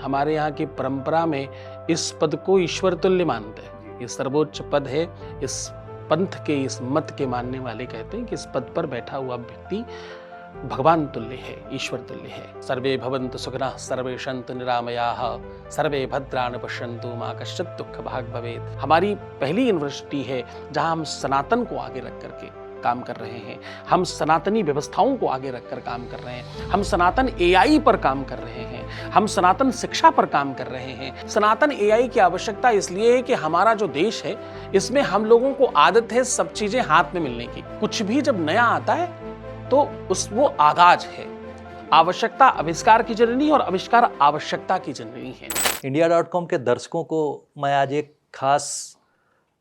हमारे यहाँ की परंपरा में इस पद को ईश्वर तुल्य मानते हैं। ये सर्वोच्च पद है। इस पंथ के, इस मत के मानने वाले कहते हैं कि इस पद पर बैठा हुआ व्यक्ति भगवान तुल्य है, ईश्वर तुल्य है। सर्वे भवन्तु सुखिनः, सर्वे सन्तु निरामयाः, सर्वे भद्राणि पश्यन्तु मा कश्चित् दुःख भाग् भवेत्। हमारी पहली यूनिवर्सिटी है जहां हम सनातन को आगे रख करके काम कर रहे हैं। हम सनातनी व्यवस्थाओं को आगे रखकर काम कर रहे हैं। हम सनातन एआई पर काम कर रहे हैं। हम सनातन शिक्षा पर काम कर रहे हैं। सनातन एआई की आवश्यकता इसलिए है कि हमारा जो देश है, इसमें हम लोगों को आदत है सब चीजें हाथ में मिलने की। कुछ भी जब नया आता है तो वो आगाज है। आवश्यकता आविष्कार की जननी और आविष्कार आवश्यकता की जननी है। India.com के दर्शकों को मैं आज एक खास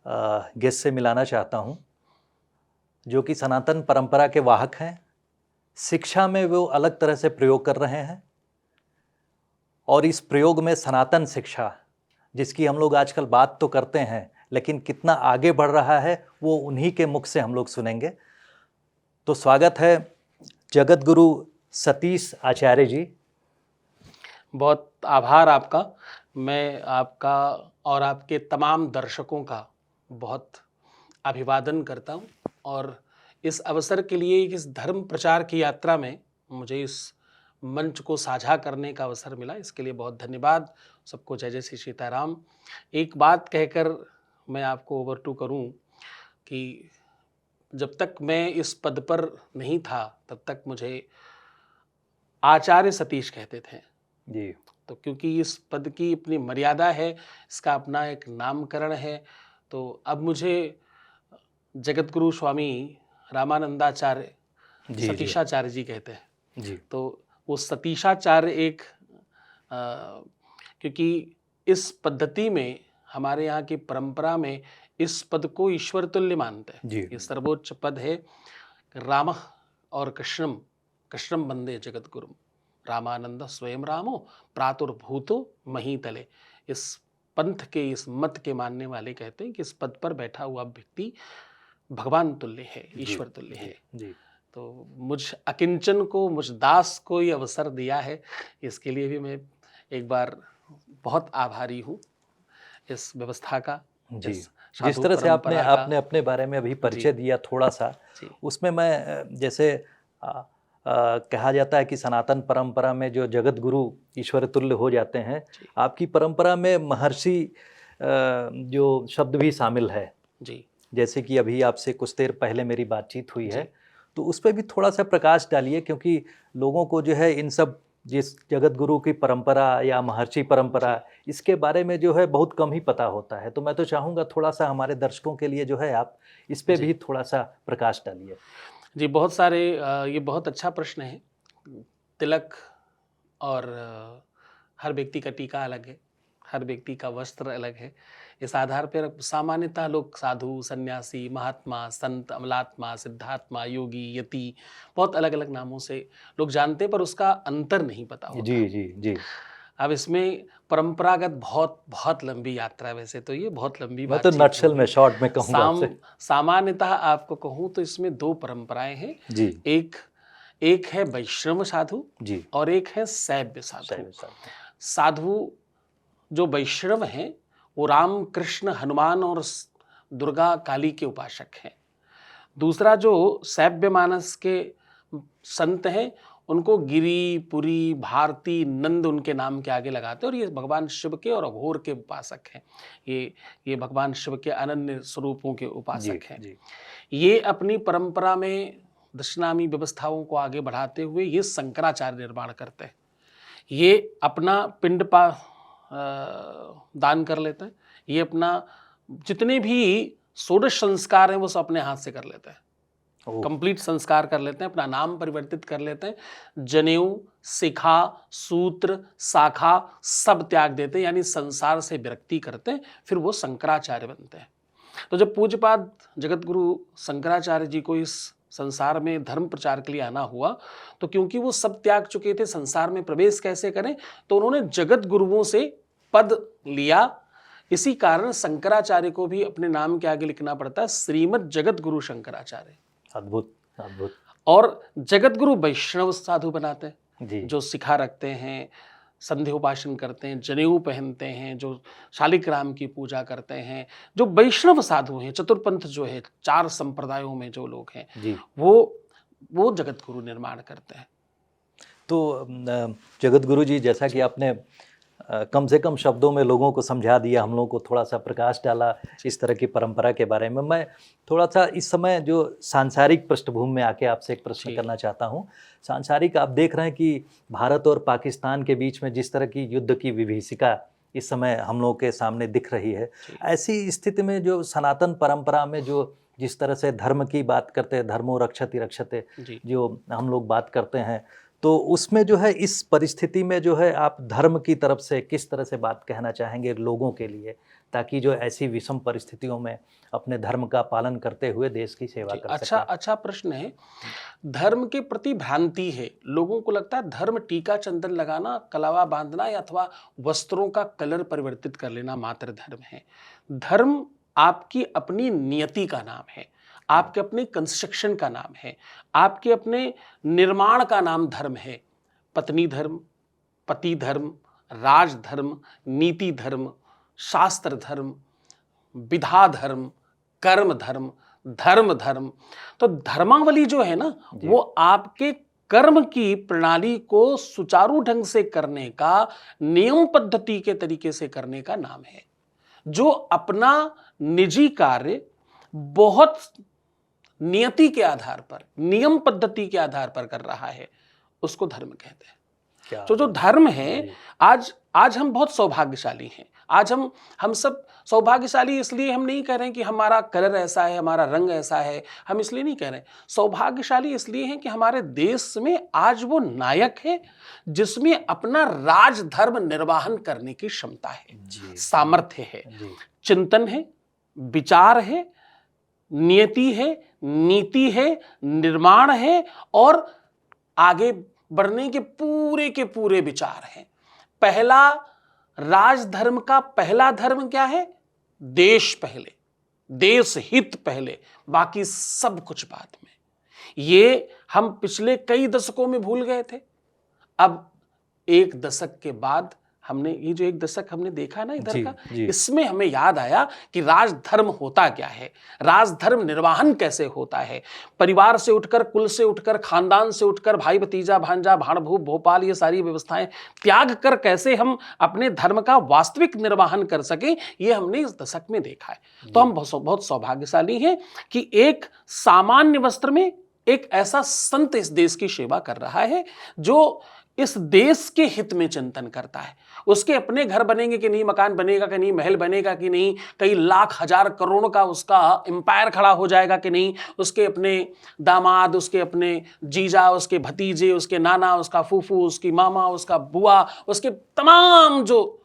गेस्ट से मिलाना चाहता हूं, जो कि सनातन परंपरा के वाहक हैं। शिक्षा में वो अलग तरह से प्रयोग कर रहे हैं और इस प्रयोग में सनातन शिक्षा, जिसकी हम लोग आजकल बात तो करते हैं, लेकिन कितना आगे बढ़ रहा है वो उन्हीं के मुख से हम लोग सुनेंगे। तो स्वागत है जगत गुरु सतीश आचार्य जी। बहुत आभार आपका। मैं आपका और आपके तमाम दर्शकों का बहुत अभिवादन करता हूं और इस अवसर के लिए, इस धर्म प्रचार की यात्रा में मुझे इस मंच को साझा करने का अवसर मिला, इसके लिए बहुत धन्यवाद। सबको जय जय श्री सीताराम। एक बात कहकर मैं आपको ओवरटू करूं कि जब तक मैं इस पद पर नहीं था तब तक मुझे आचार्य सतीश कहते थे जी। तो क्योंकि इस पद की अपनी मर्यादा है, इसका अपना एक नामकरण है, तो अब मुझे जगत गुरु स्वामी रामानंदाचार्य सतीशाचार्य जी कहते हैं जी। तो वो सतीशाचार्य एक क्योंकि इस पद्धति में, हमारे यहाँ की परंपरा में इस पद को ईश्वर तुल्य मानते हैं। ये सर्वोच्च पद है। राम और कृष्णम वंदे जगत गुरु, रामानंद स्वयं रामो प्रातुर्भूतो महीतले। इस पंथ के, इस मत के मानने वाले कहते हैं कि इस पद पर बैठा हुआ व्यक्ति भगवान तुल्य है, ईश्वर तुल्य है। जी। तो मुझ अकिंचन को, मुझ दास को ये अवसर दिया है, इसके लिए भी मैं एक बार बहुत आभारी हूँ इस व्यवस्था का। जी। जिस तरह से आपने अपने बारे में अभी परिचय दिया थोड़ा सा, उसमें मैं जैसे कहा जाता है कि सनातन परंपरा में जो जगत गुरु ईश्वर तुल्य हो जाते हैं, आपकी परंपरा में महर्षि जो शब्द भी शामिल है जी। जैसे कि अभी आपसे कुछ देर पहले मेरी बातचीत हुई है, तो उस पर भी थोड़ा सा प्रकाश डालिए, क्योंकि लोगों को जो है इन सब, जिस जगत गुरु की परंपरा या महर्षि परंपरा, इसके बारे में जो है बहुत कम ही पता होता है। तो मैं तो चाहूँगा थोड़ा सा हमारे दर्शकों के लिए जो है आप इस पे भी थोड़ा सा प्रकाश डालिए। जी, बहुत सारे, ये बहुत अच्छा प्रश्न है। तिलक और हर व्यक्ति का टीका अलग है, हर व्यक्ति का वस्त्र अलग है। इस आधार पर सामान्यतः लोग साधु, सन्यासी, महात्मा, संत, अमलात्मा, सिद्धात्मा, योगी, यति, बहुत अलग अलग नामों से लोग जानते हैं, पर उसका अंतर नहीं पता होता। जी जी जी। अब इसमें परंपरागत बहुत लंबी यात्रा है। वैसे तो ये बहुत लंबी बात, मैं तो नटशल में, शॉर्ट में कहूँगा आपसे। सामान्यतः आपको कहूँ तो इसमें दो परंपराएं हैं जी। एक है वैष्णव साधु जी, और एक है शैव साधु। साधु जो वैष्णव हैं वो राम, कृष्ण, हनुमान और दुर्गा, काली के उपासक हैं। दूसरा जो शैव मानस के संत हैं, उनको गिरी, पुरी, भारती, नंद उनके नाम के आगे लगाते हैं और ये भगवान शिव के और अघोर के उपासक हैं। ये भगवान शिव के अनन्य स्वरूपों के उपासक हैं। ये अपनी परंपरा में दशनामी व्यवस्थाओं को आगे बढ़ाते हुए ये शंकराचार्य निर्माण करते हैं। ये अपना पिंड दान कर लेते हैं। ये अपना जितने भी षोडश संस्कार हैं वो सब अपने हाथ से कर लेते हैं। कंप्लीट संस्कार कर लेते हैं, अपना नाम परिवर्तित कर लेते हैं, जनेऊ, शिखा, सूत्र, शाखा सब त्याग देते हैं, यानी संसार से विरक्ति करते हैं, फिर वो शंकराचार्य बनते हैं। तो जब पूज्यपाद जगत गुरु शंकराचार्य जी को इस संसार में धर्म प्रचार के लिए आना हुआ, तो क्योंकि वो सब त्याग चुके थे, संसार में प्रवेश कैसे करें, तो उन्होंने जगत गुरुओं से पद लिया। इसी कारण शंकराचार्य को भी अपने नाम के आगे लिखना पड़ता है श्रीमद जगत गुरु शंकराचार्य। अद्भुत अद्भुत। और जगत गुरु वैष्णव साधु बनाते हैं जी। जो शिखा रखते हैं, संध्योपासन करते हैं, जनेऊ पहनते हैं, जो शालिग्राम की पूजा करते हैं, जो वैष्णव साधु हैं, चतुर्पंथ जो है, 4 संप्रदायों में जो लोग हैं, जी। वो जगत गुरु निर्माण करते हैं। तो जगत गुरु जी, जैसा कि आपने कम से कम शब्दों में लोगों को समझा दिया, हम लोगों को थोड़ा सा प्रकाश डाला इस तरह की परंपरा के बारे में, मैं थोड़ा सा इस समय जो सांसारिक पृष्ठभूमि में आके आपसे एक प्रश्न करना चाहता हूँ। सांसारिक, आप देख रहे हैं कि भारत और पाकिस्तान के बीच में जिस तरह की युद्ध की विभीषिका इस समय हम लोगों के सामने दिख रही है, ऐसी स्थिति में जो सनातन परंपरा में जो जिस तरह से धर्म की बात करते हैं, धर्मो रक्षति रक्षते, जो हम लोग बात करते हैं, तो उसमें जो है इस परिस्थिति में जो है आप धर्म की तरफ से किस तरह से बात कहना चाहेंगे लोगों के लिए, ताकि जो ऐसी विषम परिस्थितियों में अपने धर्म का पालन करते हुए देश की सेवा कर सकें? अच्छा प्रश्न है। धर्म के प्रति भ्रांति है, लोगों को लगता है धर्म टीका चंदन लगाना, कलावा बांधना या अथवा वस्त्रों का कलर परिवर्तित कर लेना मात्र धर्म है। धर्म आपकी अपनी नियति का नाम है, आपके अपने कंस्ट्रक्शन का नाम है, आपके अपने निर्माण का नाम धर्म है। पत्नी धर्म, पति धर्म, राज धर्म, नीति धर्म, शास्त्र धर्म, विधा धर्म, कर्म धर्म, धर्म धर्म। तो धर्मावली जो है ना, वो आपके कर्म की प्रणाली को सुचारू ढंग से करने का, नियम पद्धति के तरीके से करने का नाम है। जो अपना निजी कार्य बहुत नियति के आधार पर, नियम पद्धति के आधार पर कर रहा है, उसको धर्म कहते हैं। तो जो धर्म है, आज हम बहुत सौभाग्यशाली हैं। आज हम सब सौभाग्यशाली इसलिए हम नहीं कह रहे हैं कि हमारा कलर ऐसा है, हमारा रंग ऐसा है, हम इसलिए नहीं कह रहे हैं। सौभाग्यशाली इसलिए हैं कि हमारे देश में आज वो नायक है जिसमें अपना राजधर्म निर्वाहन करने की क्षमता है, सामर्थ्य है, चिंतन है, विचार है, नियति है, नीति है, निर्माण है और आगे बढ़ने के पूरे विचार हैं। पहला राजधर्म का पहला धर्म क्या है? देश पहले, देश हित पहले, बाकी सब कुछ बाद में। ये हम पिछले कई दशकों में भूल गए थे। अब एक दशक के बाद हमने ये जो एक दशक हमने देखा ना इधर का, इसमें हमें याद आया कि राजधर्म होता क्या है, राजधर्म निर्वाहन कैसे होता है। परिवार से उठकर, कुल से उठकर, खानदान से उठकर, भाई भतीजा भांजा भाणभूप भोपाल, ये सारी व्यवस्थाएं त्याग कर कैसे हम अपने धर्म का वास्तविक निर्वाहन कर सकें, ये हमने इस दशक में देखा है। तो हम बहुत सौभाग्यशाली हैं कि एक सामान्य वस्त्र में एक ऐसा संत इस देश की सेवा कर रहा है जो इस देश के हित में चिंतन करता है। उसके अपने घर बनेंगे कि नहीं, मकान बनेगा कि नहीं, महल बनेगा कि नहीं, कई लाख हजार करोड़ का उसका एम्पायर खड़ा हो जाएगा कि नहीं, उसके अपने दामाद, उसके अपने जीजा, उसके भतीजे, उसके नाना, उसका फूफू, उसकी मामा, उसका बुआ, उसके तमाम जो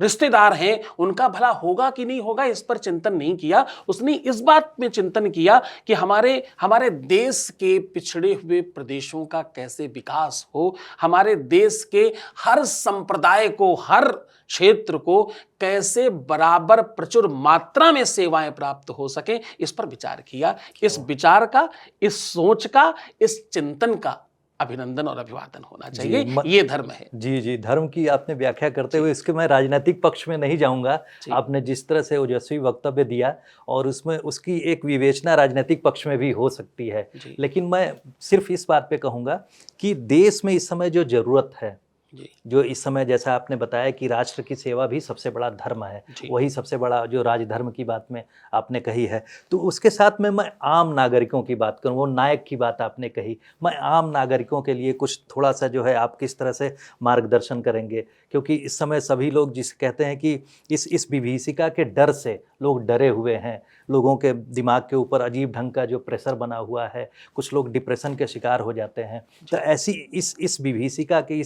रिश्तेदार हैं, उनका भला होगा कि नहीं होगा, इस पर चिंतन नहीं किया। उसने इस बात में चिंतन किया कि हमारे देश के पिछड़े हुए प्रदेशों का कैसे विकास हो, हमारे देश के हर संप्रदाय को, हर क्षेत्र को कैसे बराबर प्रचुर मात्रा में सेवाएं प्राप्त हो सके, इस पर विचार किया। इस विचार का, इस सोच का, इस चिंतन का अभिनंदन और अभिवादन होना चाहिए। ये धर्म है। जी, धर्म की आपने व्याख्या करते हुए, इसके मैं राजनीतिक पक्ष में नहीं जाऊंगा। आपने जिस तरह से ओजस्वी वक्तव्य दिया और उसमें उसकी एक विवेचना राजनीतिक पक्ष में भी हो सकती है, लेकिन मैं सिर्फ इस बात पे कहूंगा कि देश में इस समय जो जरूरत है, जो इस समय जैसा आपने बताया कि राष्ट्र की सेवा भी सबसे बड़ा धर्म है, वही सबसे बड़ा जो राजधर्म की बात में आपने कही है, तो उसके साथ में मैं आम नागरिकों की बात करूं, वो नायक की बात आपने कही, मैं आम नागरिकों के लिए कुछ थोड़ा सा जो है आप किस तरह से मार्गदर्शन करेंगे, क्योंकि इस समय सभी लोग जिस कहते हैं कि इस विभीषिका के डर से लोग डरे हुए हैं, लोगों के दिमाग के ऊपर अजीब ढंग का जो प्रेशर बना हुआ है, कुछ लोग डिप्रेशन के शिकार हो जाते हैं। तो ऐसी इस विभीषिका के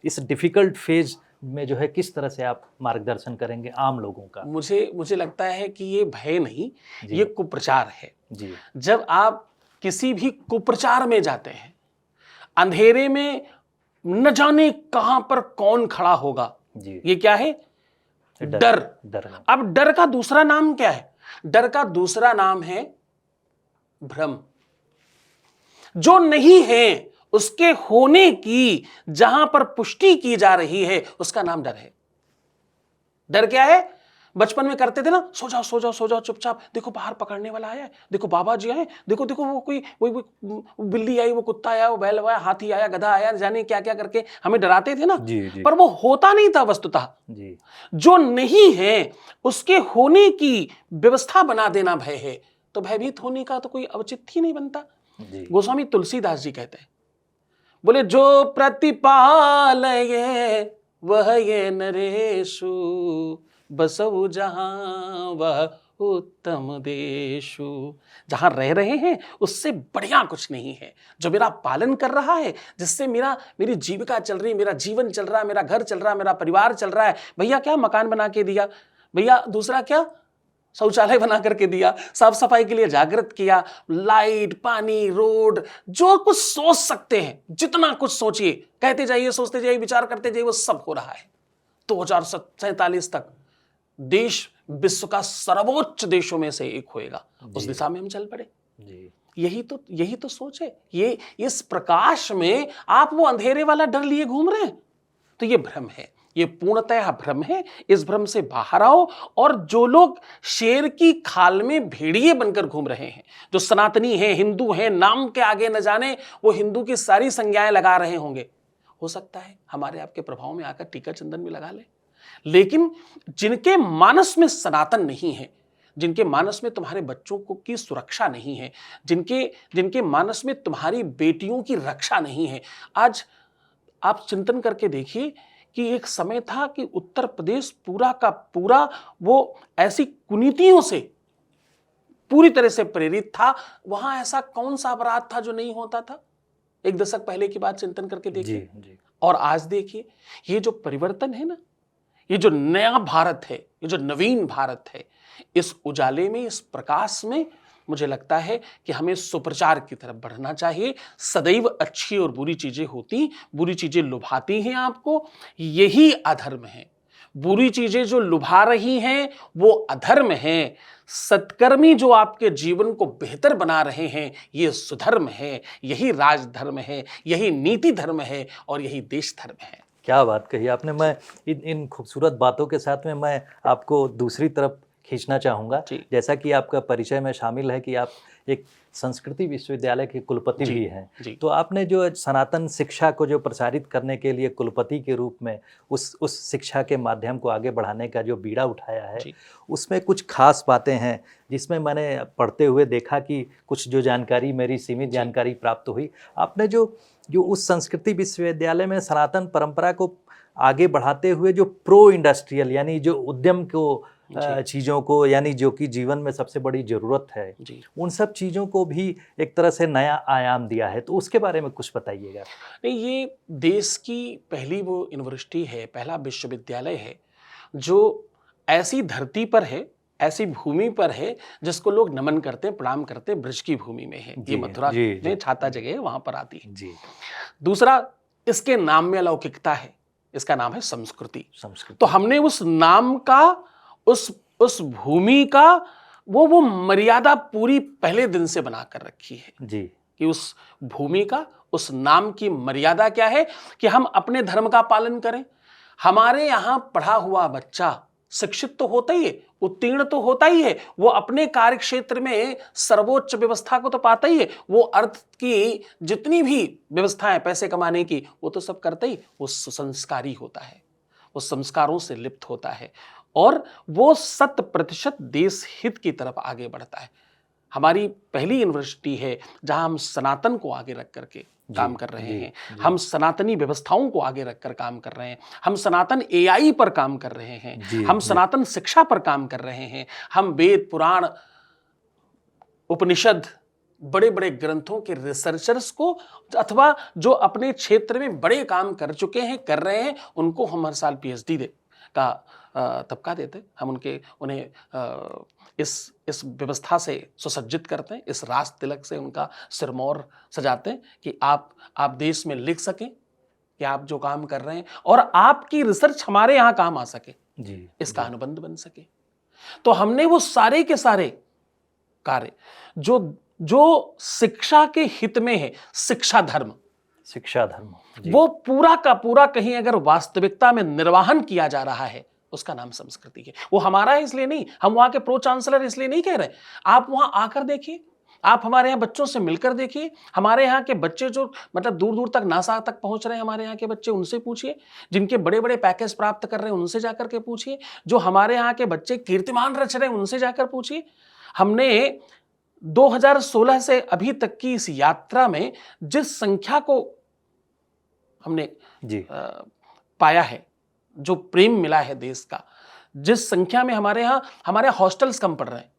इस डिफ़िकल्ट फेज में जो है किस तरह से आप मार्गदर्शन करेंगे आम लोगों का? मुझे लगता है कि ये भय नहीं, ये कुप्रचार है। जब आप किसी भी कुप्रचार में जाते हैं, अंधेरे में न जाने कहां पर कौन खड़ा होगा, ये क्या है? डर। अब डर का दूसरा नाम क्या है? डर का दूसरा नाम है भ्रम। जो नहीं है उसके होने की जहां पर पुष्टि की जा रही है उसका नाम डर है। डर क्या है? बचपन में करते थे ना, सो जाओ सो जाओ सो जाओ चुपचाप, देखो बाहर पकड़ने वाला आया है, देखो बाबा जी आए, देखो देखो वो कोई बिल्ली आई, वो कुत्ता आया, वो बैल आया, हाथी आया, गधा आया, जाने क्या क्या करके हमें डराते थे ना। जी जी पर वो होता नहीं था वस्तुतः। जी जो नहीं है उसके होने की व्यवस्था बना देना भय है, तो भयभीत होने का तो कोई औचित्य ही नहीं बनता। जी गोस्वामी तुलसीदास जी कहते हैं, बोले जो प्रतिपालये वह ये नरेशु, बसऊ जहां वह उत्तम देशु। जहां रह रहे हैं उससे बढ़िया कुछ नहीं है। जो मेरा पालन कर रहा है, जिससे मेरी जीविका चल रही, मेरा जीवन चल रहा है, मेरा घर चल रहा है, मेरा परिवार चल रहा है। भैया क्या मकान बना के दिया, भैया दूसरा क्या शौचालय बना करके दिया, साफ सफाई के लिए जागृत किया, लाइट, पानी, रोड, जो कुछ सोच सकते हैं जितना कुछ सोचिए, कहते जाइए, सोचते जाइए, विचार करते जाइए, वो सब हो रहा है। 2047 तक देश विश्व का सर्वोच्च देशों में से एक होएगा। उस दिशा में हम चल पड़े। जी यही तो सोच है। ये इस प्रकाश में आप वो अंधेरे वाला डर लिए घूम रहे हैं, तो ये भ्रम है, ये पूर्णतः भ्रम है। इस भ्रम से बाहर आओ। और जो लोग शेर की खाल में भेड़िए बनकर घूम रहे हैं, जो सनातनी हैं, हिंदू हैं, नाम के आगे न जाने वो हिंदू की सारी संज्ञाएं लगा रहे होंगे, हो सकता है हमारे आपके प्रभाव में आकर टीका चंदन भी लगा ले। लेकिन जिनके मानस में सनातन नहीं है, जिनके मानस में तुम्हारे बच्चों को की सुरक्षा नहीं है, जिनके मानस में तुम्हारी बेटियों की रक्षा नहीं है, आज आप चिंतन करके देखिए कि एक समय था कि उत्तर प्रदेश पूरा का पूरा वो ऐसी कुनीतियों से पूरी तरह से प्रेरित था। वहां ऐसा कौन सा अपराध था जो नहीं होता था? एक दशक पहले की बात चिंतन करके देखिए। जी जी और आज देखिए, ये जो परिवर्तन है ना, ये जो नया भारत है, ये जो नवीन भारत है, इस उजाले में, इस प्रकाश में मुझे लगता है कि हमें सुप्रचार की तरफ बढ़ना चाहिए। सदैव अच्छी और बुरी चीजें होती, बुरी चीजें लुभाती हैं आपको, यही अधर्म है। बुरी चीजें जो लुभा रही हैं वो अधर्म है। सत्कर्मी जो आपके जीवन को बेहतर बना रहे हैं, ये सुधर्म है, यही राजधर्म है, यही नीति धर्म है और यही देश धर्म है। क्या बात कही आपने। मैं इन खूबसूरत बातों के साथ में मैं आपको दूसरी तरफ खींचना चाहूँगा। जी। जैसा कि आपका परिचय में शामिल है कि आप एक संस्कृति विश्वविद्यालय के कुलपति जी, भी हैं, जी। तो आपने जो सनातन शिक्षा को जो प्रसारित करने के लिए कुलपति के रूप में उस शिक्षा के माध्यम को आगे बढ़ाने का जो बीड़ा उठाया है, जी। उसमें कुछ खास बातें हैं जिसमें मैंने पढ़ते हुए देखा कि कुछ जो जानकारी, मेरी सीमित जानकारी प्राप्त हुई, आपने जो उस संस्कृति विश्वविद्यालय में सनातन परंपरा को आगे बढ़ाते हुए जो प्रो इंडस्ट्रियल यानी जो उद्यम को चीज़ों को, यानी जो कि जीवन में सबसे बड़ी ज़रूरत है, जी। उन सब चीज़ों को भी एक तरह से नया आयाम दिया है, तो उसके बारे में कुछ बताइएगा। नहीं, ये देश की पहली वो यूनिवर्सिटी है, पहला विश्वविद्यालय है जो ऐसी धरती पर है, ऐसी भूमि पर है जिसको लोग नमन करते हैं, प्रणाम करते हैं, ब्रज की भूमि में है। ये मथुरा में छाता जगह है, वहां पर आती है। जी। दूसरा, इसके नाम में अलौकिकता है, इसका नाम है संस्कृति। तो हमने उस नाम का, उस भूमि का वो मर्यादा पूरी पहले दिन से बनाकर रखी है जी। कि उस भूमि का, उस नाम की मर्यादा क्या है कि हम अपने धर्म का पालन करें। हमारे यहाँ पढ़ा हुआ बच्चा शिक्षित तो होता ही है, उत्तीर्ण तो होता ही है, वो अपने कार्य क्षेत्र में सर्वोच्च व्यवस्था को तो पाता ही है, वो अर्थ की जितनी भी व्यवस्था है पैसे कमाने की, वो तो सब करता ही। वो संस्कारी होता है, वो संस्कारों से लिप्त होता है और वो 100% देश हित की तरफ आगे बढ़ता है। हमारी पहली यूनिवर्सिटी है जहां हम सनातन को आगे रख करके काम कर रहे हैं। हम सनातनी व्यवस्थाओं को आगे रखकर काम कर रहे हैं। हम सनातन एआई पर काम कर रहे हैं। हम सनातन शिक्षा पर काम कर रहे हैं। हम वेद, पुराण, उपनिषद, बड़े बड़े ग्रंथों के रिसर्चर्स को, अथवा जो अपने क्षेत्र में बड़े काम कर चुके हैं, कर रहे हैं, उनको हम हर साल पीएचडी का तबका देते। हम उन्हें इस व्यवस्था से सुसज्जित करते हैं, इस राज तिलक से उनका सिरमौर सजाते हैं कि आप देश में लिख सकें कि आप जो काम कर रहे हैं और आपकी रिसर्च हमारे यहाँ काम आ सके, इसका अनुबंध बन सके। तो हमने वो सारे के सारे कार्य जो शिक्षा के हित में है, शिक्षा धर्म, शिक्षा धर्म जी। वो पूरा का पूरा कहीं अगर वास्तविकता में निर्वाहन किया जा रहा है, उसका नाम संस्कृति है। वो हमारा है इसलिए नहीं, हम वहां के प्रो चांसलर इसलिए नहीं कह रहे। आप वहां आकर देखिए, आप हमारे यहाँ बच्चों से मिलकर देखिए, हमारे यहाँ के बच्चे जो मतलब दूर दूर तक नासा तक पहुंच रहे हैं, हमारे यहाँ के बच्चे, उनसे पूछिए। जिनके बड़े बड़े पैकेज प्राप्त कर रहे हैं, उनसे जाकर के पूछिए। जो हमारे यहाँ के बच्चे कीर्तिमान रच रहे हैं, उनसे जाकर पूछिए। हमने 2016 से अभी तक की इस यात्रा में जिस संख्या को हमने जी पाया है, जो प्रेम मिला है देश का, जिस संख्या में हमारे यहाँ हमारे हॉस्टल्स कम पड़ रहे हैं।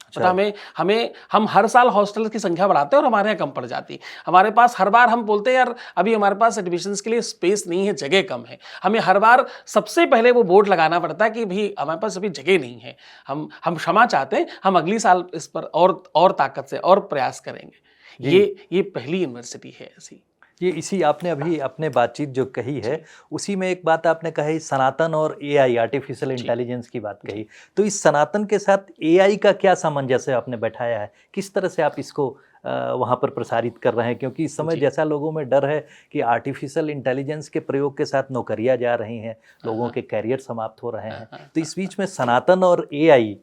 पता हम हर साल हॉस्टल की संख्या बढ़ाते हैं और हमारे यहाँ कम पड़ जाती है। हमारे पास हर बार हम बोलते हैं यार अभी हमारे पास एडमिशन्स के लिए स्पेस नहीं है, जगह कम है। हमें हर बार सबसे पहले वो बोर्ड लगाना पड़ता है कि भाई हमारे पास अभी जगह नहीं है। हम क्षमा चाहते हैं, हम अगली साल इस पर और ताकत से और प्रयास करेंगे। ये पहली यूनिवर्सिटी है ऐसी। ये इसी आपने अभी अपने बातचीत जो कही है उसी में एक बात आपने कही, सनातन और एआई आर्टिफिशियल इंटेलिजेंस की बात कही। तो इस सनातन के साथ एआई का क्या सामंजस्य आपने बैठाया है, किस तरह से आप इसको वहाँ पर प्रसारित कर रहे हैं? क्योंकि इस समय जैसा लोगों में डर है कि आर्टिफिशियल इंटेलिजेंस के प्रयोग के साथ नौकरियाँ जा रही हैं, लोगों के कैरियर समाप्त हो रहे हैं, तो इस बीच में सनातन और एआई,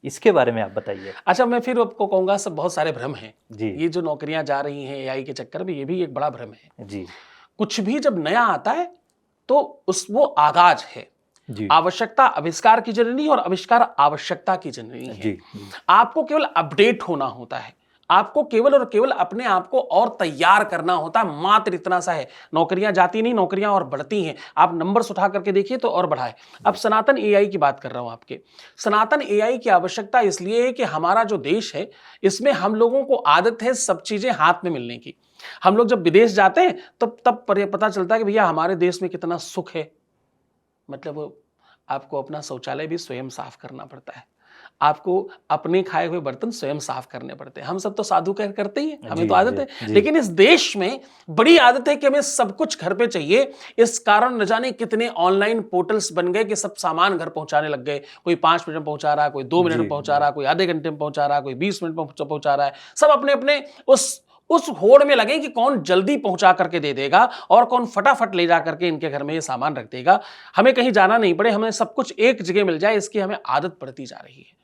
इसके बारे में आप बताइए। अच्छा, मैं फिर आपको कहूँगा सब बहुत सारे भ्रम हैं जी। ये जो नौकरियां जा रही हैं एआई के चक्कर में, ये भी एक बड़ा भ्रम है जी। कुछ भी जब नया आता है तो वो आगाज है जी। आवश्यकता आविष्कार की जननी और आविष्कार आवश्यकता की जननी है। जी। आपको केवल अपडेट होना होता है, आपको केवल और केवल अपने आप को और तैयार करना होता है, मात्र इतना सा है। नौकरियां जाती नहीं, नौकरियां और बढ़ती हैं। आप नंबर्स उठा करके देखिए तो और बढ़ाए। अब सनातन एआई की बात कर रहा हूं आपके। सनातन एआई की आवश्यकता इसलिए है कि हमारा जो देश है इसमें हम लोगों को आदत है सब चीजें हाथ में मिलने की। हम लोग जब विदेश जाते हैं तब पता चलता है कि भैया हमारे देश में कितना सुख है। मतलब आपको अपना शौचालय भी स्वयं साफ करना पड़ता है, आपको अपने खाए हुए बर्तन स्वयं साफ करने पड़ते हैं। हम सब तो साधु कह करते ही हैं, हमें तो आदत है। लेकिन इस देश में बड़ी आदत है कि हमें सब कुछ घर पे चाहिए। इस कारण न जाने कितने ऑनलाइन पोर्टल्स बन गए कि सब सामान घर पहुंचाने लग गए। कोई 5 मिनट में पहुंचा रहा है, कोई 2 मिनट में पहुंचा रहा है, कोई आधे घंटे में पहुंचा रहा है, कोई 20 मिनट में पहुंचा रहा है। सब अपने अपने उस होड़ में लगे कि कौन जल्दी पहुंचा करके दे देगा और कौन फटाफट ले जा करके इनके घर में ये सामान रख देगा। हमें कहीं जाना नहीं पड़े, हमें सब कुछ एक जगह मिल जाए, इसकी हमें आदत पड़ती जा रही है।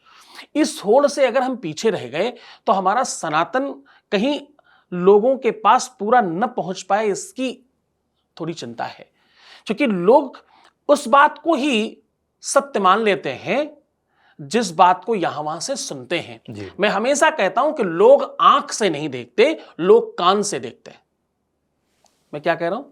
इस होड़ से अगर हम पीछे रह गए तो हमारा सनातन कहीं लोगों के पास पूरा न पहुंच पाए, इसकी थोड़ी चिंता है। क्योंकि लोग उस बात को ही सत्य मान लेते हैं जिस बात को यहां वहां से सुनते हैं। मैं हमेशा कहता हूं कि लोग आंख से नहीं देखते, लोग कान से देखते हैं। मैं क्या कह रहा हूं?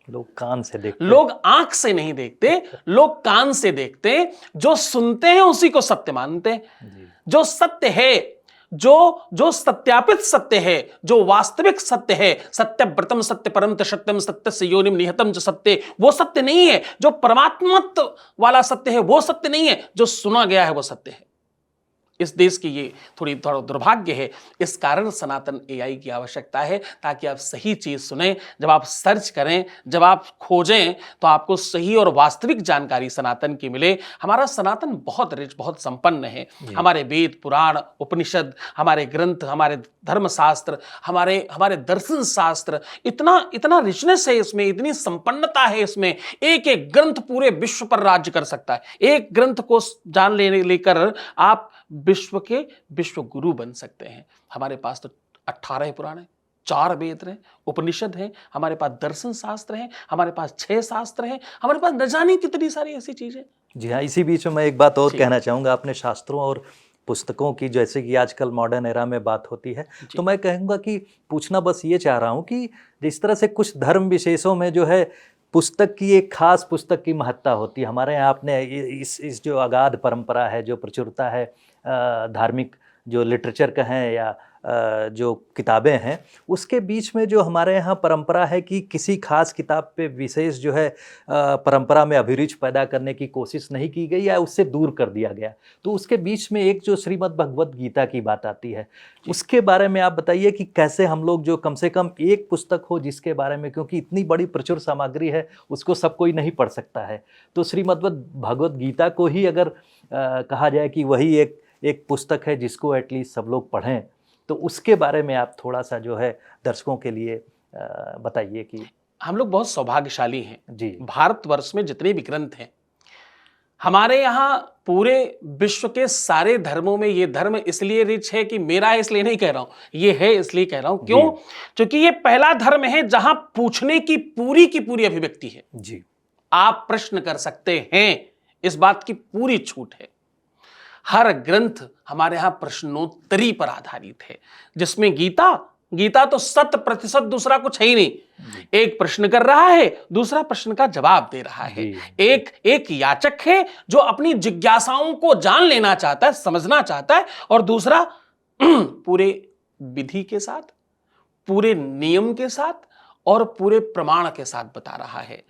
लोग कान से देखते, लोग आंख से नहीं देखते, लोग कान से देखते। जो सुनते हैं उसी को सत्य मानते हैं। जो सत्य है, जो सत्यापित सत्य है, जो वास्तविक सत्य है, सत्यव्रतम सत्य परम सत्यम सत्य से योनिम निहतम जो सत्य, वो सत्य नहीं है। जो परमात्मत्व वाला सत्य है वो सत्य नहीं है, जो सुना गया है वो सत्य है। इस देश की ये थोड़ा दुर्भाग्य है। इस कारण सनातन एआई की आवश्यकता है ताकि आप सही चीज सुने। जब आप सर्च करें, जब आप खोजें तो आपको सही और वास्तविक जानकारी सनातन की मिले। हमारा सनातन बहुत रिच, बहुत संपन्न है। हमारे वेद, पुराण, उपनिषद, हमारे ग्रंथ, हमारे धर्मशास्त्र, हमारे दर्शन शास्त्र, इतना रिचनेस है इसमें, इतनी संपन्नता है इसमें। एक एक ग्रंथ पूरे विश्व पर राज्य कर सकता है। एक ग्रंथ को जान लेकर आप विश्व के विश्व गुरु बन सकते हैं। हमारे पास तो 18 पुराण हैं, 4 वेद हैं, उपनिषद हैं, हमारे पास दर्शन शास्त्र हैं, हमारे पास 6 शास्त्र हैं, हमारे पास न जाने कितनी सारी ऐसी चीजें। जी हाँ, इसी बीच में मैं एक बात और कहना चाहूँगा। आपने शास्त्रों और पुस्तकों की, जैसे कि आजकल मॉडर्न एरा में बात होती है, तो मैं कहूँगा कि पूछना बस ये चाह रहा हूँ कि जिस तरह से कुछ धर्म विशेषों में जो है पुस्तक की, एक खास पुस्तक की महत्ता होती है। हमारे यहाँ आपने इस जो अगाध परंपरा है, जो प्रचुरता है धार्मिक जो लिटरेचर का है या जो किताबें हैं, उसके बीच में जो हमारे यहाँ परंपरा है कि किसी खास किताब पे विशेष जो है परंपरा में अभिरुचि पैदा करने की कोशिश नहीं की गई या उससे दूर कर दिया गया। तो उसके बीच में एक जो श्रीमद् भगवद गीता की बात आती है, उसके बारे में आप बताइए कि कैसे हम लोग जो कम से कम एक पुस्तक हो जिसके बारे में, क्योंकि इतनी बड़ी प्रचुर सामग्री है उसको सब कोई नहीं पढ़ सकता है। तो श्रीमद् भगवद गीता को ही अगर कहा जाए कि वही एक पुस्तक है जिसको एटलीस्ट सब लोग पढ़ें, तो उसके बारे में आप थोड़ा सा जो है दर्शकों के लिए बताइए कि हम लोग बहुत सौभाग्यशाली हैं। जी भारतवर्ष में जितने भी ग्रंथ हैं, हमारे यहाँ पूरे विश्व के सारे धर्मों में ये धर्म इसलिए रिच है कि मेरा है इसलिए नहीं कह रहा हूं, ये है इसलिए कह रहा हूं। क्यों? क्योंकि ये पहला धर्म है जहां पूछने की पूरी अभिव्यक्ति है। जी आप प्रश्न कर सकते हैं, इस बात की पूरी छूट है। हर ग्रंथ हमारे यहां प्रश्नोत्तरी पर आधारित है, जिसमें गीता तो 100% दूसरा कुछ है ही नहीं। एक प्रश्न कर रहा है, दूसरा प्रश्न का जवाब दे रहा है। एक याचक है जो अपनी जिज्ञासाओं को जान लेना चाहता है, समझना चाहता है, और दूसरा पूरे विधि के साथ, पूरे नियम के साथ और पूरे प्रमाण के साथ बता रहा है।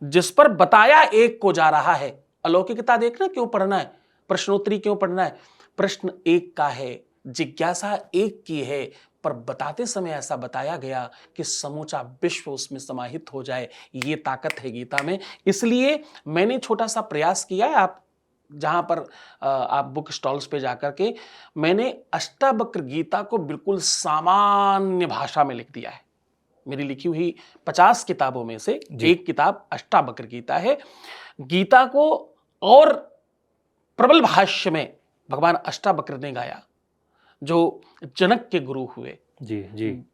जिस पर बताया एक को जा रहा है। अलौकिकता देखना क्यों पढ़ना है, प्रश्नोत्तरी क्यों पढ़ना है? प्रश्न एक का है, जिज्ञासा एक की है, पर बताते समय ऐसा बताया गया कि समूचा विश्व उसमें समाहित हो जाए। ये ताकत है गीता में। इसलिए मैंने छोटा सा प्रयास किया है। आप जहां पर आप बुक स्टॉल्स पे जाकर के, मैंने अष्टावक्र गीता को बिल्कुल सामान्य भाषा में लिख दिया है। मेरी लिखी हुई 50 किताबों में से एक किताब अष्टावक्र गीता है। गीता को और प्रबल भाष्य में भगवान अष्टावक्र ने गाया, जो जनक के गुरु हुए। जी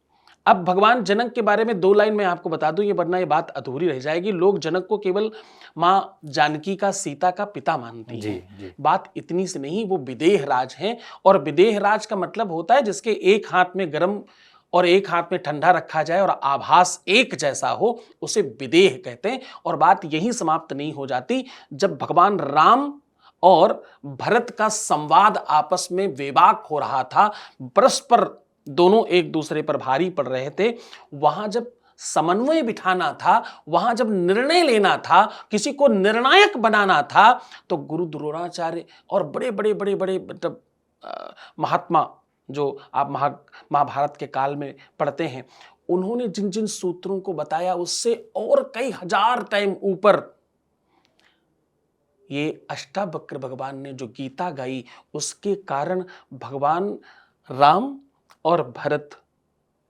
अब भगवान जनक के बारे में 2 लाइन में आपको बता दूं, ये वरना ये बात अधूरी रह जाएगी। लोग जनक को केवल माँ जानकी का, सीता का पिता मानते हैं। बात इतनी से नहीं, वो विदेह राज हैं। और विदेह राज का मतलब होता है जिसके एक हाथ में गर्म और एक हाथ में ठंडा रखा जाए और आभास एक जैसा हो, उसे विदेह कहते हैं। और बात यही समाप्त नहीं हो जाती। जब भगवान राम और भरत का संवाद आपस में वेबाक हो रहा था, परस्पर दोनों एक दूसरे पर भारी पड़ रहे थे, वहां जब समन्वय बिठाना था, वहां जब निर्णय लेना था, किसी को निर्णायक बनाना था, तो गुरु द्रोणाचार्य और बड़े मतलब महात्मा जो आप महाभारत के काल में पढ़ते हैं, उन्होंने जिन जिन सूत्रों को बताया उससे और कई हजार टाइम ऊपर ये अष्टावक्र भगवान ने जो गीता गाई, उसके कारण भगवान राम और भरत,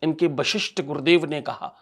इनके वशिष्ठ गुरुदेव ने कहा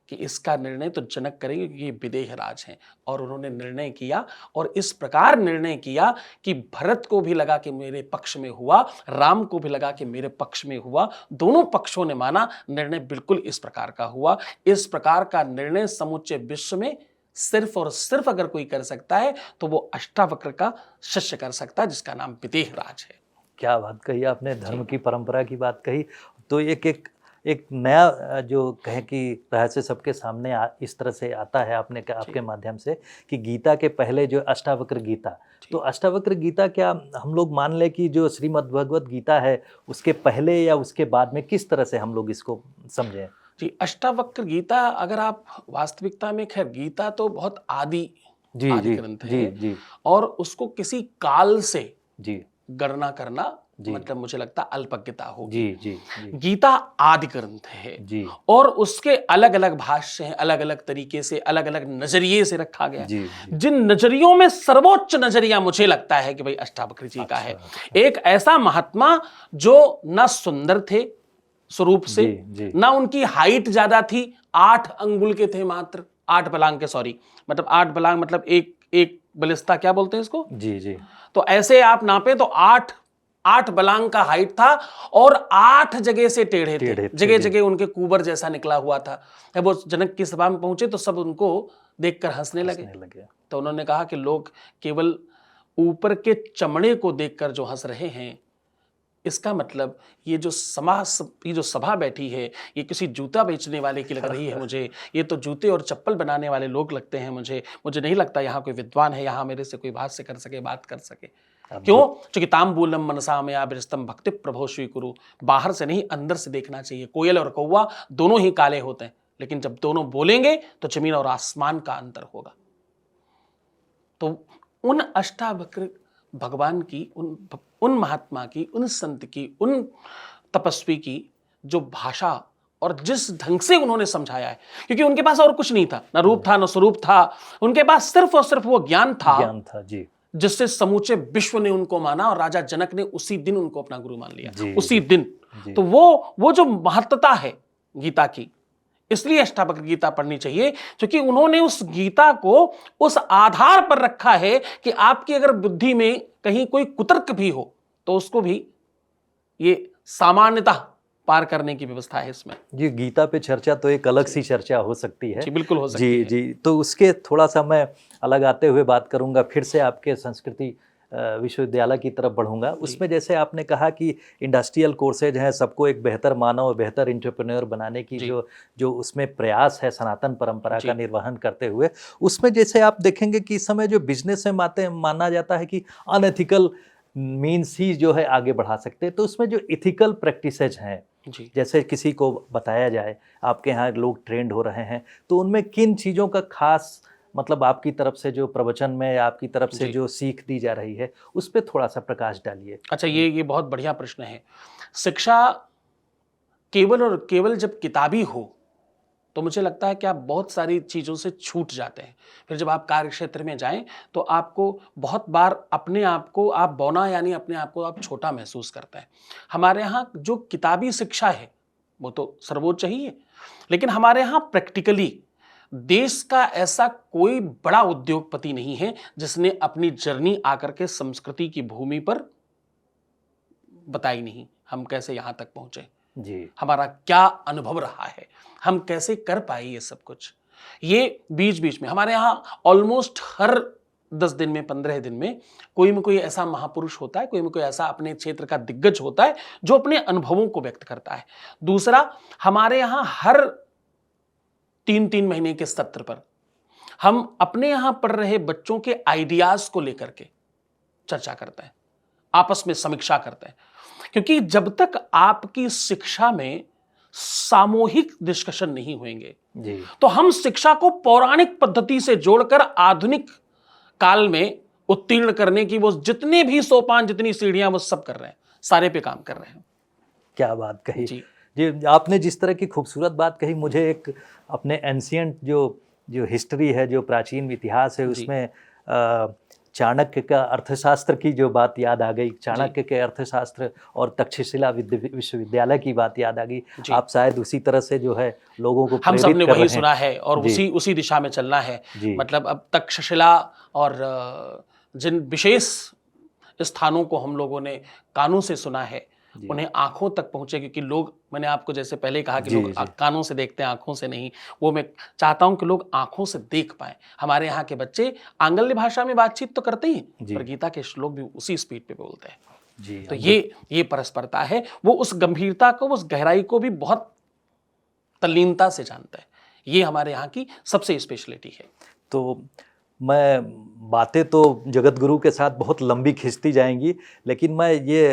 कि इसका निर्णय तो जनक करेंगे क्योंकि ये विदेह राज हैं। और उन्होंने निर्णय किया, और इस प्रकार निर्णय किया कि भरत को भी लगा कि मेरे पक्ष में हुआ, राम को भी लगा कि मेरे पक्ष में हुआ। दोनों पक्षों ने माना, निर्णय बिल्कुल इस प्रकार का हुआ। इस प्रकार का निर्णय समूचे विश्व में सिर्फ और सिर्फ अगर कोई कर सकता है तो वो अष्टावक्र का शिष्य कर सकता है, जिसका नाम विदेह राज है। क्या बात कही आपने, धर्म की परंपरा की बात कही। तो एक नया जो कहें कि रहस्य सबके सामने इस तरह से आता है आपके माध्यम से, कि गीता के पहले जो अष्टावक्र गीता, तो अष्टावक्र गीता क्या हम लोग मान ले कि जो श्रीमद् भगवत गीता है उसके पहले या उसके बाद में, किस तरह से हम लोग इसको समझें? जी, अष्टावक्र गीता, अगर आप वास्तविकता में, खैर गीता तो बहुत आदि ग्रंथ है, और उसको किसी काल से गणना करना मतलब मुझे लगता अल्पज्ञता होगी। गीता आदि ग्रंथ है और उसके अलग अलग भाष्य हैं, अलग अलग तरीके से, अलग अलग नजरिए से रखा गया। जिन नजरियों में सर्वोच्च नजरिया मुझे लगता है कि भाई अष्टावक्र जी का है। एक ऐसा महात्मा जो ना सुंदर थे स्वरूप से, ना उनकी हाइट ज्यादा थी, 8 अंगुल के थे मात्र, 8 बलांग के, सॉरी, मतलब 8 बलांग मतलब एक बलिस्ता, क्या बोलते हैं इसको? तो ऐसे आप नापे तो 8 बलांग का हाइट था, और 8 जगह से टेढ़े थे, जगह जगह उनके कुबर जैसा निकला हुआ था। जब वो जनक की सभा में पहुंचे तो सब उनको देखकर हंसने लगे। तो उन्होंने कहा कि लोग केवल ऊपर के चमड़े को देखकर जो हंस रहे हैं, इसका मतलब ये जो सभा बैठी है, ये किसी जूता बेचने वाले की लग रही है मुझे। ये तो जूते और चप्पल बनाने वाले लोग लगते हैं मुझे नहीं लगता यहाँ कोई विद्वान है, यहाँ मेरे से कोई भाष्य कर सके, बात कर सके। क्यों? क्योंकि तांबूलम मनसा में आविष्टम भक्ति प्रभो स्वीकुरु, बाहर से नहीं अंदर से देखना चाहिए। कोयल और कौवा दोनों ही काले होते हैं, लेकिन जब दोनों बोलेंगे तो जमीन और आसमान का अंतर होगा। तो उन अष्टावक्र भगवान की, उन महात्मा की, उन संत की, उन तपस्वी की जो भाषा और जिस ढंग से उन्होंने समझाया है, क्योंकि उनके पास और कुछ नहीं था, ना रूप था, ना स्वरूप था, उनके पास सिर्फ और सिर्फ वो ज्ञान था जी, जिससे समूचे विश्व ने उनको माना, और राजा जनक ने उसी दिन उनको अपना गुरु मान लिया, उसी दिन। तो वो जो महत्ता है गीता की, इसलिए अष्टावक्र गीता पढ़नी चाहिए क्योंकि उन्होंने उस गीता को उस आधार पर रखा है कि आपकी अगर बुद्धि में कहीं कोई कुतर्क भी हो तो उसको भी ये सामान्यतः पार करने की व्यवस्था है इसमें। जी, गीता पे चर्चा तो एक अलग सी चर्चा हो सकती है। जी बिल्कुल हो सकती जी है। जी, तो उसके थोड़ा सा मैं अलग आते हुए बात करूंगा, फिर से आपके संस्कृति विश्वविद्यालय की तरफ बढ़ूंगा। उसमें जैसे आपने कहा कि इंडस्ट्रियल कोर्सेज हैं, सबको एक बेहतर मानव, बेहतर एंटरप्रेन्योर बनाने की जो उसमें प्रयास है सनातन परंपरा का निर्वहन करते हुए, उसमें जैसे आप देखेंगे कि इस समय जो बिजनेस में माना जाता है कि अनएथिकल मीन्स ही जो है आगे बढ़ा सकते हैं, तो उसमें जो इथिकल प्रैक्टिसेज हैं, जैसे किसी को बताया जाए आपके यहाँ लोग ट्रेंड हो रहे हैं, तो उनमें किन चीज़ों का खास मतलब आपकी तरफ से जो प्रवचन में या आपकी तरफ से जो सीख दी जा रही है उस पर थोड़ा सा प्रकाश डालिए। अच्छा, ये बहुत बढ़िया प्रश्न है। शिक्षा केवल और केवल जब किताबी हो तो मुझे लगता है कि आप बहुत सारी चीज़ों से छूट जाते हैं। फिर जब आप कार्य क्षेत्र में जाएं तो आपको बहुत बार अपने आप को आप बौना यानी अपने आप को आप छोटा महसूस करते हैं। हमारे यहाँ जो किताबी शिक्षा है वो तो सर्वोच्च ही है, लेकिन हमारे यहाँ प्रैक्टिकली देश का ऐसा कोई बड़ा उद्योगपति नहीं है जिसने अपनी जर्नी आकर के संस्कृति की भूमि पर बताई नहीं, हम कैसे यहाँ तक पहुंचे जी, हमारा क्या अनुभव रहा है, हम कैसे कर पाए ये सब कुछ। ये बीच बीच में हमारे यहाँ ऑलमोस्ट हर 10 दिन में 15 दिन में कोई ऐसा महापुरुष होता है, कोई ऐसा अपने क्षेत्र का दिग्गज होता है जो अपने अनुभवों को व्यक्त करता है। दूसरा, हमारे यहाँ हर 3-3 महीने के सत्र पर हम अपने यहाँ पढ़ रहे बच्चों के आइडियाज को लेकर के चर्चा करते हैं, आपस में समीक्षा करते हैं, क्योंकि जब तक आपकी शिक्षा में सामूहिक डिस्कशन नहीं होंगे तो हम शिक्षा को पौराणिक पद्धति से जोड़कर आधुनिक काल में उत्तीर्ण करने की वो जितने भी सोपान, जितनी सीढ़ियां, वो सब कर रहे हैं, सारे पे काम कर रहे हैं। क्या बात कही जी, आपने जिस तरह की खूबसूरत बात कही, मुझे एक अपने एंशिएंट जो हिस्ट्री है, जो प्राचीन इतिहास है, उसमें चाणक्य का अर्थशास्त्र की जो बात याद आ गई। चाणक्य के अर्थशास्त्र और तक्षशिला विश्वविद्यालय की बात याद आ गई। आप शायद उसी तरह से जो है लोगों को हम सबने वही सुना है और उसी दिशा में चलना है। मतलब अब तक्षशिला और जिन विशेष स्थानों को हम लोगों ने कानों से सुना है उन्हें आंखों तक पहुंचे, क्योंकि लोग, मैंने आपको जैसे पहले कहा कि लोग कानों से देखते हैं, आंखों से नहीं। वो मैं चाहता हूं कि लोग आंखों से देख पाएं। हमारे यहाँ के बच्चे आंगल्य भाषा में बातचीत तो करते ही, पर गीता के श्लोक भी उसी स्पीड पे बोलते हैं। तो ये परस्परता है, वो उस गंभीरता को, उस गहराई को भी बहुत तल्लीनता से जानता है। ये हमारे यहाँ की सबसे स्पेशलिटी है। तो मैं बातें तो जगत गुरु के साथ बहुत लंबी खिंचती जाएंगी, लेकिन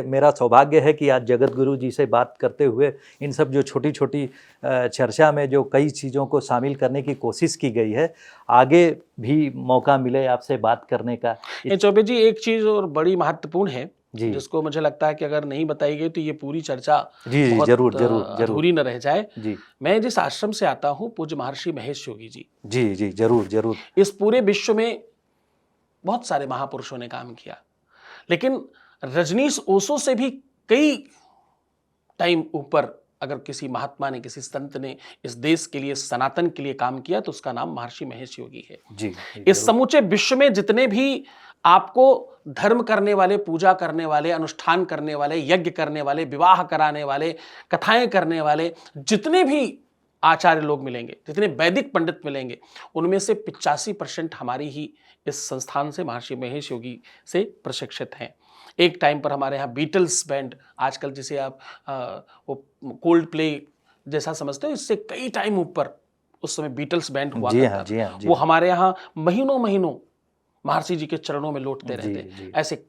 मेरा सौभाग्य है कि आज जगत गुरु जी से बात करते हुए इन सब जो छोटी छोटी चर्चा में जो कई चीज़ों को शामिल करने की कोशिश की गई है, आगे भी मौका मिले आपसे बात करने का। चौबे जी, एक चीज़ और बड़ी महत्वपूर्ण है जिसको मुझे लगता है कि अगर नहीं बताई गई तो ये पूरी चर्चा जरूर अधूरी न रह जाए। मैं जिस आश्रम से आता हूँ, पूज्य महर्षि महेश योगी जी, जरूर इस पूरे विश्व में बहुत सारे महापुरुषों ने काम किया, लेकिन रजनीश ओशो से भी कई टाइम ऊपर अगर किसी महात्मा ने, किसी संत ने इस देश के लिए, सनातन के लिए काम किया तो उसका नाम महर्षि महेश योगी है। इस समूचे विश्व में जितने भी आपको धर्म करने वाले, पूजा करने वाले, अनुष्ठान करने वाले, यज्ञ करने वाले, विवाह कराने वाले, कथाएं करने वाले जितने भी आचार्य लोग मिलेंगे, जितने वैदिक पंडित मिलेंगे, उनमें से 85% हमारी ही इस संस्थान से, महर्षि महेश योगी से प्रशिक्षित हैं। एक टाइम पर हमारे यहाँ बीटल्स बैंड, आजकल जिसे आप वो कोल्ड प्ले जैसा समझते हो, इससे कई टाइम ऊपर उस समय बीटल्स बैंड हुआ करता था। वो हमारे यहाँ महीनों महर्षि जी के चरणों में लौटते रहते। ऐसे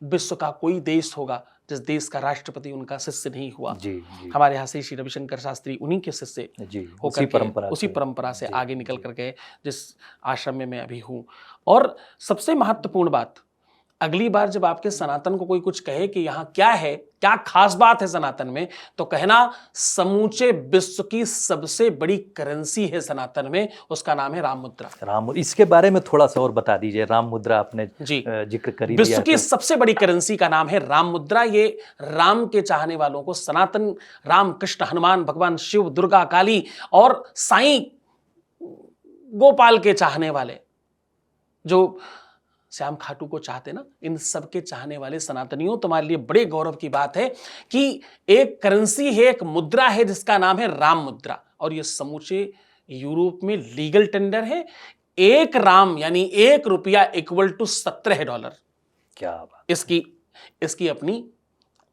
विश्व का कोई देश होगा जिस देश का राष्ट्रपति उनका शिष्य नहीं हुआ। हमारे यहाँ से श्री रविशंकर शास्त्री उन्हीं के शिष्य होकर उसी परंपरा से आगे निकल कर गए, जिस आश्रम में मैं अभी हूँ। और सबसे महत्वपूर्ण बात, अगली बार जब आपके सनातन को कोई कुछ कहे कि यहाँ क्या है, क्या खास बात है सनातन में, तो कहना समूचे विश्व की सबसे बड़ी करेंसी है सनातन में, उसका नाम है राम मुद्रा। राम, इसके बारे में थोड़ा सा और बता दीजिए। राम मुद्रा आपने जी जिक्र करी विश्व दिया की तो। सबसे बड़ी करेंसी का नाम है राम मुद्रा। ये राम के चाहने वालों को, सनातन राम कृष्ण हनुमान भगवान शिव दुर्गा काली और साईं गोपाल के चाहने वाले, जो श्याम खाटू को चाहते ना, इन सब के चाहने वाले सनातनियों, तुम्हारे लिए बड़े गौरव की बात है कि एक करेंसी है, एक मुद्रा है जिसका नाम है राम मुद्रा, और ये समूचे यूरोप में लीगल टेंडर है। एक राम यानी 1 रुपया इक्वल टू $17। क्या बात। इसकी अपनी,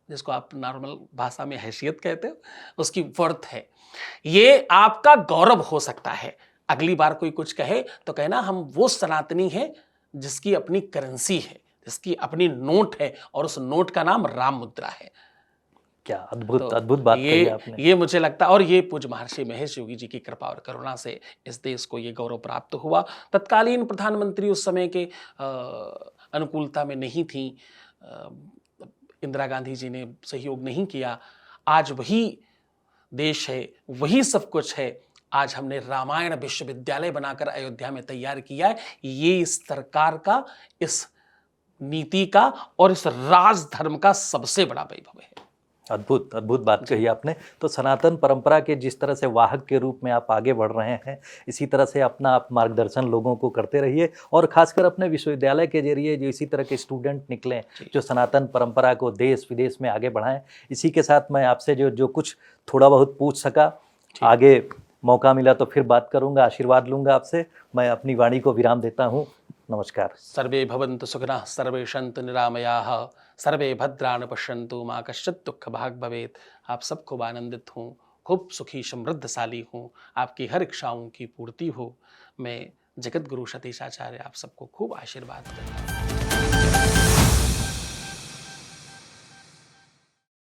जिसको आप नॉर्मल भाषा में हैसियत कहते हो, उसकी वर्थ है। ये आपका गौरव हो सकता है। अगली बार कोई कुछ कहे तो कहना हम वो सनातनी है जिसकी अपनी करेंसी है, जिसकी अपनी नोट है, और उस नोट का नाम राम मुद्रा है। क्या अद्भुत तो अद्भुत बात कही आपने। ये मुझे लगता है, और ये पूज्य महर्षि महेश योगी जी की कृपा और करुणा से इस देश को ये गौरव प्राप्त हुआ। तत्कालीन प्रधानमंत्री उस समय के अनुकूलता में नहीं थी, इंदिरा गांधी जी ने सहयोग नहीं किया। आज वही देश है, वही सब कुछ है। आज हमने रामायण विश्वविद्यालय बनाकर अयोध्या में तैयार किया है। ये इस सरकार का, इस नीति का और इस राजधर्म का सबसे बड़ा वैभव है। अद्भुत अद्भुत बात कही आपने। तो सनातन परंपरा के जिस तरह से वाहक के रूप में आप आगे बढ़ रहे हैं, इसी तरह से अपना आप मार्गदर्शन लोगों को करते रहिए, और खासकर अपने विश्वविद्यालय के जरिए जो इसी तरह के स्टूडेंट निकलें जो सनातन परंपरा को देश विदेश में आगे बढ़ाएं। इसी के साथ मैं आपसे जो कुछ थोड़ा बहुत पूछ सका, आगे मौका मिला तो फिर बात करूंगा, आशीर्वाद लूंगा आपसे। मैं अपनी वाणी को विराम देता हूं। नमस्कार। सर्वे भवन्तु सुखिनः, सर्वे सन्तु निरामयाः, सर्वे भद्राणि पश्यन्तु, मा कश्चित् दुःख भाग् भवेत्। आप सब खूब आनंदित हों, खूब सुखी समृद्धशाली हों, आपकी हर इच्छाओं की पूर्ति हो। मैं जगत गुरु सतीश आचार्य आप सबको खूब आशीर्वाद देता हूँ।